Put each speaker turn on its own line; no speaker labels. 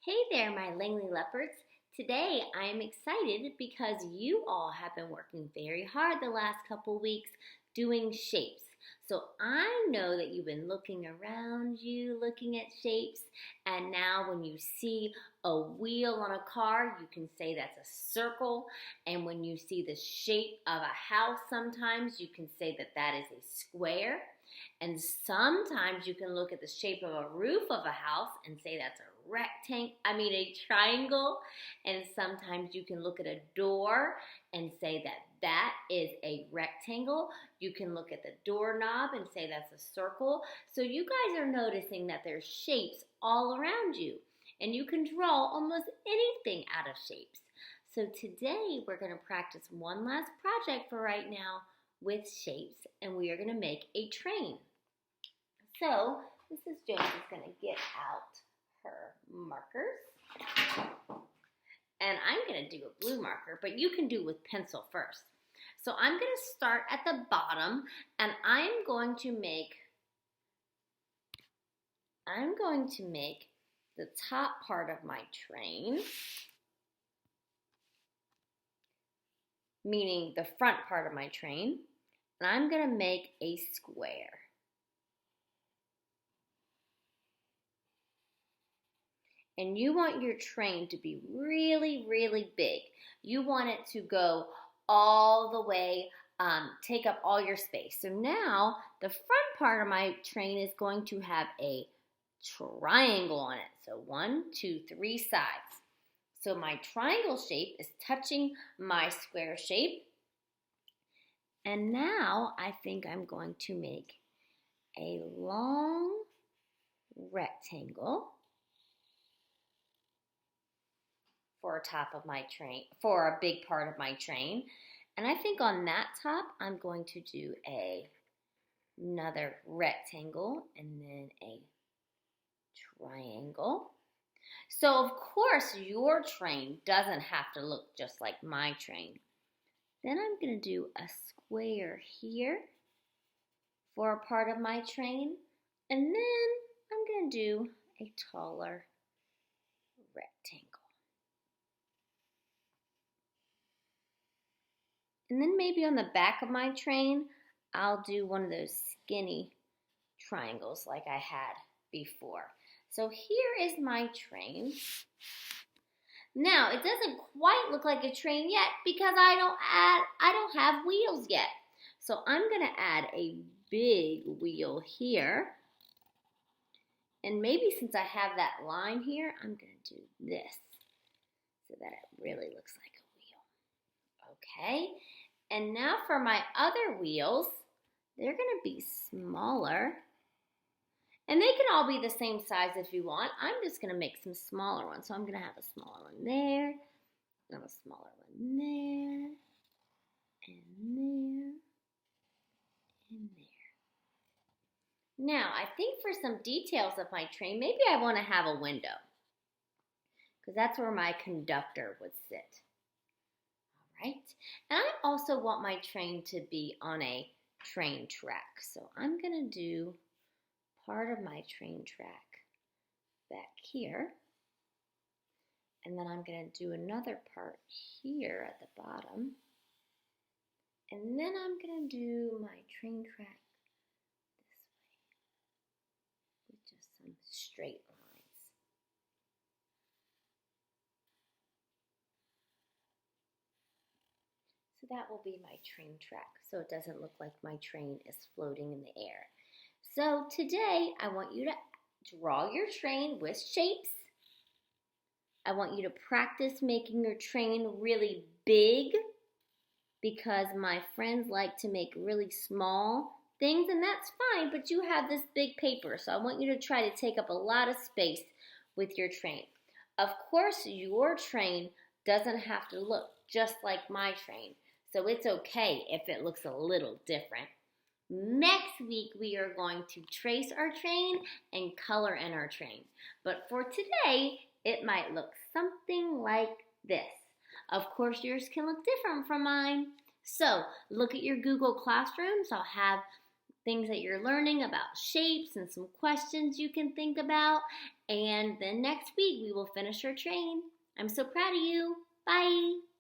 Hey there, my Langley Leopards. Today I am excited because you all have been working very hard the last couple weeks doing shapes. So I know that you've been looking around you, looking at shapes, and now when you see a wheel on a car, you can say that's a circle. And when you see the shape of a house, sometimes you can say that that is a square. And sometimes you can look at the shape of a roof of a house and say that's a triangle. And sometimes you can look at a door and say that that is a rectangle. You can look at the doorknob and say that's a circle. So you guys are noticing that there's shapes all around you. And you can draw almost anything out of shapes. So today we're going to practice one last project for right now with shapes, and we are going to make a train. So Mrs. Jones is going to get out her markers, and I'm going to do a blue marker, but you can do with pencil first. So I'm going to start at the bottom, and I'm going to make the top part of my train, meaning the front part of my train, and I'm going to make a square. And you want your train to be really, really big. You want it to go all the way, take up all your space. So now the front part of my train is going to have a triangle on it. So 1, 2, 3 sides. So my triangle shape is touching my square shape. And now I think I'm going to make a long rectangle for a big part of my train. And I think on that top, I'm going to do another rectangle and then a triangle. So of course your train doesn't have to look just like my train. Then I'm going to do a square here for a part of my train. And then I'm going to do a taller rectangle. And then maybe on the back of my train, I'll do one of those skinny triangles like I had before. So here is my train. Now, it doesn't quite look like a train yet because I don't have wheels yet. So I'm going to add a big wheel here. And maybe since I have that line here, I'm going to do this so that it really looks like a wheel. Okay, and now for my other wheels, they're going to be smaller. And they can all be the same size if you want. I'm just going to make some smaller ones. So I'm going to have a smaller one there, and a smaller one there, and there, and there. Now, I think for some details of my train, maybe I want to have a window, because that's where my conductor would sit. All right. And I also want my train to be on a train track. So I'm going to do part of my train track back here. And then I'm going to do another part here at the bottom. And then I'm going to do my train track this way with just some straight lines. So that will be my train track, so it doesn't look like my train is floating in the air. So today I want you to draw your train with shapes. I want you to practice making your train really big because my friends like to make really small things, and that's fine, but you have this big paper, so I want you to try to take up a lot of space with your train. Of course, your train doesn't have to look just like my train, so it's okay if it looks a little different. Next week, we are going to trace our train and color in our train. But for today, it might look something like this. Of course, yours can look different from mine. So look at your Google Classrooms. I'll have things that you're learning about shapes and some questions you can think about. And then next week we will finish our train. I'm so proud of you. Bye.